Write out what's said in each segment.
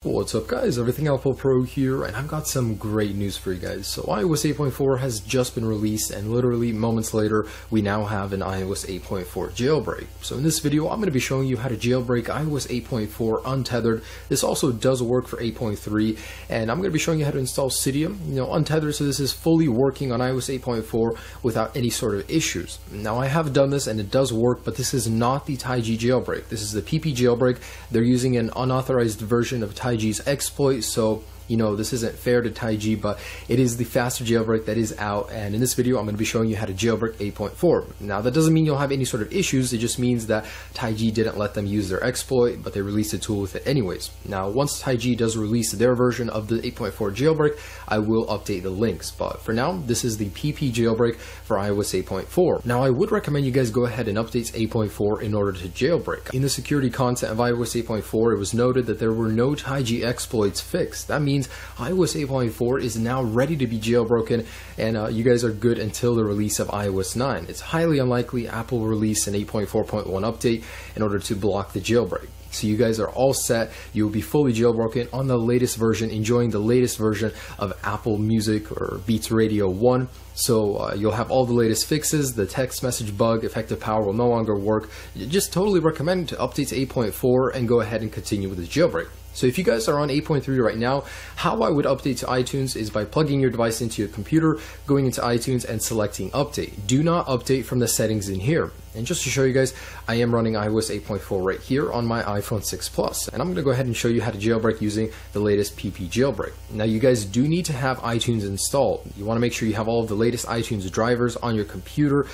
What's up guys, Everything Apple Pro here, and I've got some great news for you guys. So iOS 8.4 has just been released, and literally moments later we now have an iOS 8.4 jailbreak. So in this video I'm going to be showing you how to jailbreak iOS 8.4 untethered. This also does work for 8.3, and I'm going to be showing you how to install Cydia, untethered, so this is fully working on iOS 8.4 without any sort of issues. Now I have done this and it does work, but this is not the Taig jailbreak. This is the PP jailbreak. They're using an unauthorized version of Taig's exploit, so this isn't fair to Taig, but it is the faster jailbreak that is out, and in this video I'm going to be showing you how to jailbreak 8.4. Now that doesn't mean you'll have any sort of issues, it just means that Taig didn't let them use their exploit, but they released a tool with it anyways. Now once Taig does release their version of the 8.4 jailbreak, I will update the links, but for now this is the PP jailbreak for iOS 8.4. Now I would recommend you guys go ahead and update 8.4 in order to jailbreak. In the security content of iOS 8.4 it was noted that there were no Taig exploits fixed. That means iOS 8.4 is now ready to be jailbroken, and you guys are good until the release of iOS 9. It's highly unlikely Apple will release an 8.4.1 update in order to block the jailbreak. So you guys are all set. You will be fully jailbroken on the latest version, enjoying the latest version of Apple Music or Beats Radio 1. So you'll have all the latest fixes. The text message bug, effective power will no longer work. Just totally recommend to update to 8.4 and go ahead and continue with the jailbreak. So if you guys are on 8.3 right now, how I would update to iTunes is by plugging your device into your computer, going into iTunes and selecting update. Do not update from the settings in here. And just to show you guys, I am running iOS 8.4 right here on my iPhone 6 Plus, and I'm going to go ahead and show you how to jailbreak using the latest PP jailbreak. Now you guys do need to have iTunes installed. You want to make sure you have all of the latest iTunes drivers on your computer.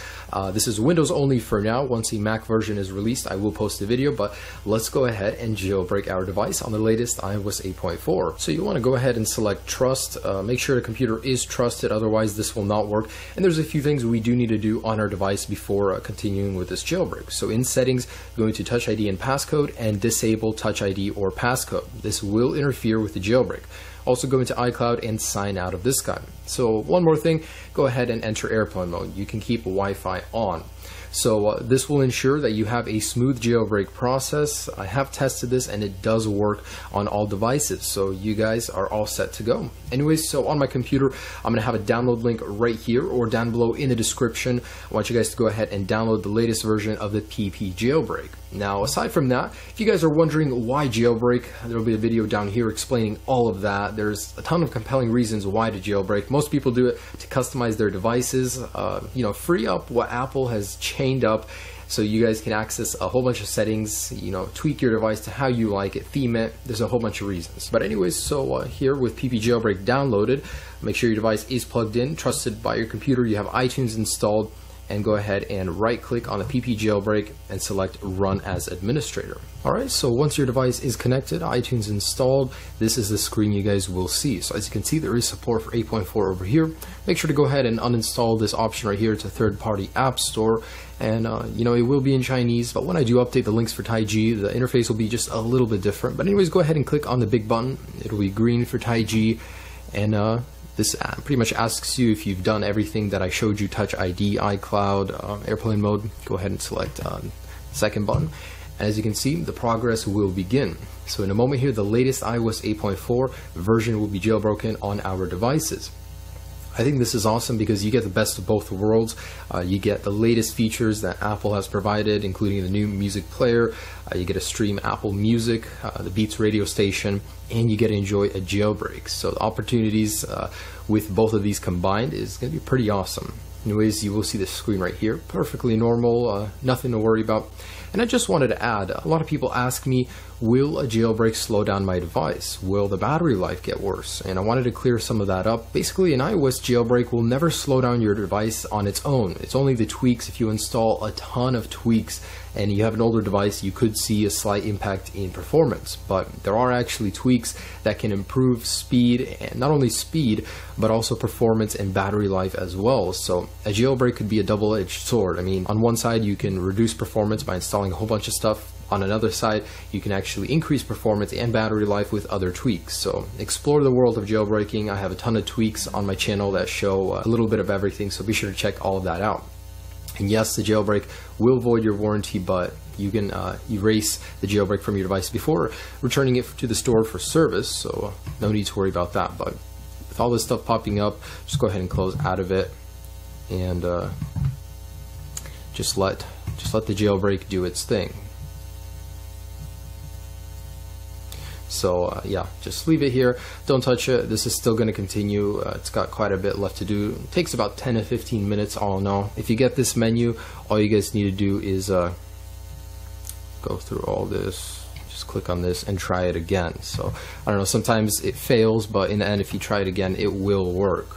This is Windows only for now. Once the Mac version is released, I will post a video, but let's go ahead and jailbreak our device on the latest iOS 8.4. So you want to go ahead and select trust. Make sure the computer is trusted, otherwise this will not work. And there's a few things we do need to do on our device before continuing with this jailbreak. So in settings, go into Touch ID and passcode and disable Touch ID or passcode. This will interfere with the jailbreak. Also go into iCloud and sign out of this guy. So one more thing, go ahead and enter airplane mode. You can keep Wi-Fi on. So this will ensure that you have a smooth jailbreak process. I have tested this and it does work on all devices, so you guys are all set to go. Anyways, so on my computer I'm going to have a download link right here or down below in the description. I want you guys to go ahead and download the latest version of the PP jailbreak. Now aside from that, if you guys are wondering why jailbreak, there will be a video down here explaining all of that. There's a ton of compelling reasons why to jailbreak. Most people do it to customize their devices, free up what Apple has chained up so you guys can access a whole bunch of settings, tweak your device to how you like it, theme it. There's a whole bunch of reasons. But anyways, so here with PP jailbreak downloaded, make sure your device is plugged in, trusted by your computer, you have iTunes installed, and go ahead and right click on the PP jailbreak and select run as administrator. Alright, so once your device is connected, iTunes installed, this is the screen you guys will see. So as you can see, there is support for 8.4 over here. Make sure to go ahead and uninstall this option right here. It's a third-party app store, and it will be in Chinese, but when I do update the links for Taig, the interface will be just a little bit different. But anyways, go ahead and click on the big button. It'll be green for Taig, and this pretty much asks you if you've done everything that I showed you: Touch ID, iCloud, airplane mode. Go ahead and select second button. And as you can see, the progress will begin. So in a moment here, the latest iOS 8.4 version will be jailbroken on our devices. I think this is awesome because you get the best of both worlds. You get the latest features that Apple has provided, including the new music player. You get to stream Apple Music, the Beats radio station, and you get to enjoy a jailbreak. So the opportunities with both of these combined is going to be pretty awesome. Anyways, you will see the screen right here, perfectly normal, nothing to worry about. And I just wanted to add, a lot of people ask me, will a jailbreak slow down my device? Will the battery life get worse? And I wanted to clear some of that up. Basically, an iOS jailbreak will never slow down your device on its own. It's only the tweaks. If you install a ton of tweaks and you have an older device, you could see a slight impact in performance. But there are actually tweaks that can improve speed, and not only speed, but also performance and battery life as well. So a jailbreak could be a double-edged sword. I mean, on one side, you can reduce performance by installing a whole bunch of stuff. On another side, you can actually increase performance and battery life with other tweaks. So explore the world of jailbreaking. I have a ton of tweaks on my channel that show a little bit of everything, so be sure to check all of that out. And yes, the jailbreak will void your warranty, but you can erase the jailbreak from your device before returning it to the store for service, so no need to worry about that. But with all this stuff popping up, just go ahead and close out of it, and just let the jailbreak do its thing. So yeah, just leave it here, don't touch it. This is still going to continue. It's got quite a bit left to do. It takes about 10 to 15 minutes all in all. If you get this menu, all you guys need to do is go through all this, just click on this and try it again. So I don't know, sometimes it fails, but in the end, if you try it again, it will work.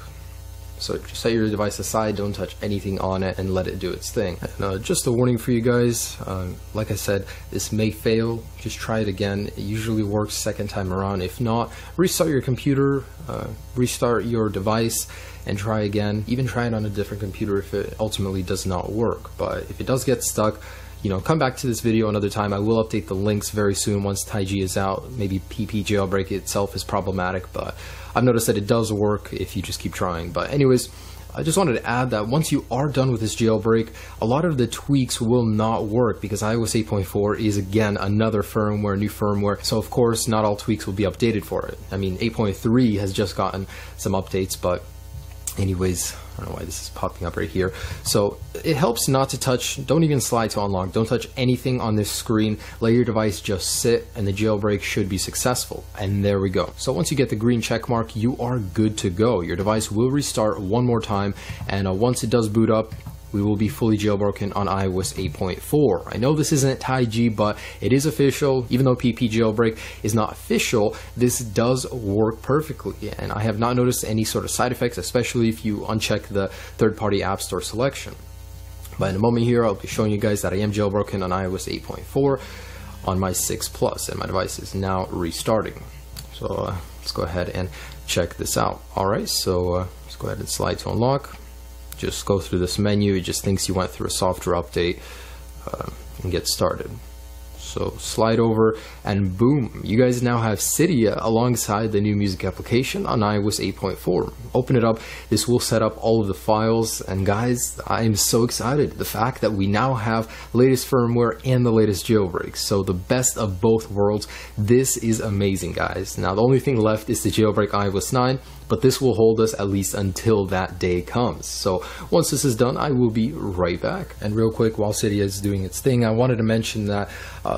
So just set your device aside, don't touch anything on it, and let it do its thing. And, just a warning for you guys, like I said, this may fail. Just try it again. It usually works second time around. If not, restart your computer, restart your device, and try again. Even try it on a different computer if it ultimately does not work. But if it does get stuck, you know, come back to this video another time. I will update the links very soon once Taig is out. Maybe PP jailbreak itself is problematic, but I've noticed that it does work if you just keep trying. But anyways, I just wanted to add that once you are done with this jailbreak, a lot of the tweaks will not work because iOS 8.4 is again another firmware, new firmware. So of course, not all tweaks will be updated for it. I mean, 8.3 has just gotten some updates, but anyways, I don't know why this is popping up right here. So it helps not to touch, don't even slide to unlock, don't touch anything on this screen, let your device just sit, and the jailbreak should be successful. And there we go. So once you get the green check mark, you are good to go. Your device will restart one more time, and once it does boot up, we will be fully jailbroken on iOS 8.4. I know this isn't Taig, but it is official. Even though PP jailbreak is not official, this does work perfectly, and I have not noticed any sort of side effects, especially if you uncheck the third-party App Store selection. But in a moment here, I'll be showing you guys that I am jailbroken on iOS 8.4 on my 6 Plus, and my device is now restarting. So let's go ahead and check this out. Alright, so let's go ahead and slide to unlock. Just go through this menu. It just thinks you went through a software update, and get started. So slide over, and boom, you guys now have Cydia alongside the new music application on iOS 8.4. Open it up. This will set up all of the files, and guys, I am so excited. The fact that we now have latest firmware and the latest jailbreak, so the best of both worlds. This is amazing, guys. Now the only thing left is to jailbreak iOS 9, but this will hold us at least until that day comes. So once this is done, I will be right back. And real quick, while Cydia is doing its thing, I wanted to mention that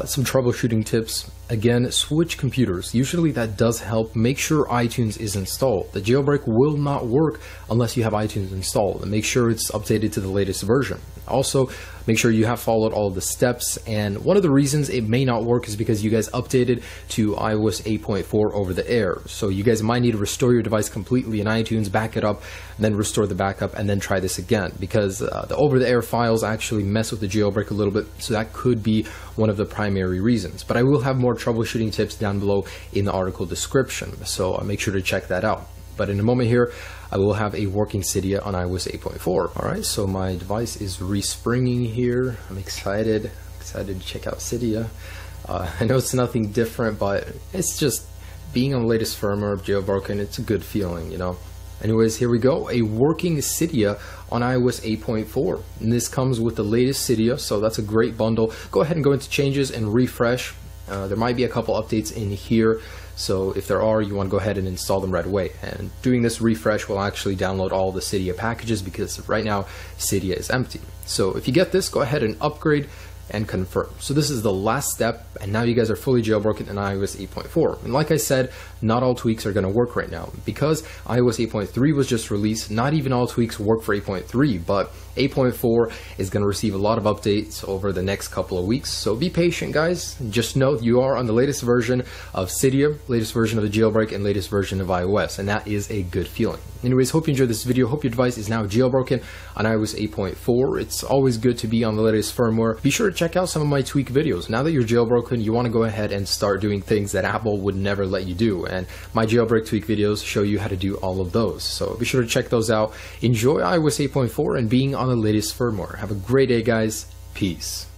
some troubleshooting tips. Again, switch computers. Usually that does help. Make sure iTunes is installed. The jailbreak will not work unless you have iTunes installed, and make sure it's updated to the latest version. Also, make sure you have followed all of the steps, and one of the reasons it may not work is because you guys updated to iOS 8.4 over the air. So you guys might need to restore your device completely in iTunes, back it up, and then restore the backup, and then try this again, because the over-the-air files actually mess with the jailbreak a little bit, so that could be one of the primary reasons. But I will have more troubleshooting tips down below in the article description, so make sure to check that out. But in a moment here, I will have a working Cydia on iOS 8.4. Alright, so my device is respringing here. I'm excited to check out Cydia. I know it's nothing different, but it's just being on the latest firmware, jailbroken, it's a good feeling, you know. Anyways, here we go, a working Cydia on iOS 8.4. And this comes with the latest Cydia, so that's a great bundle. Go ahead and go into changes and refresh. There might be a couple updates in here, so if there are, you want to go ahead and install them right away. And doing this refresh will actually download all the Cydia packages, because right now Cydia is empty. So if you get this, go ahead and upgrade and confirm. So this is the last step, and now you guys are fully jailbroken in iOS 8.4. And like I said, not all tweaks are going to work right now, because iOS 8.3 was just released. Not even all tweaks work for 8.3, but 8.4 is going to receive a lot of updates over the next couple of weeks. So be patient, guys. Just know you are on the latest version of Cydia, latest version of the jailbreak, and latest version of iOS, and that is a good feeling. Anyways, hope you enjoyed this video. Hope your device is now jailbroken on iOS 8.4. It's always good to be on the latest firmware. Be sure to check out some of my tweak videos. Now that you're jailbroken, you want to go ahead and start doing things that Apple would never let you do, and my jailbreak tweak videos show you how to do all of those. So be sure to check those out. Enjoy iOS 8.4 and being on the latest firmware. Have a great day, guys. Peace.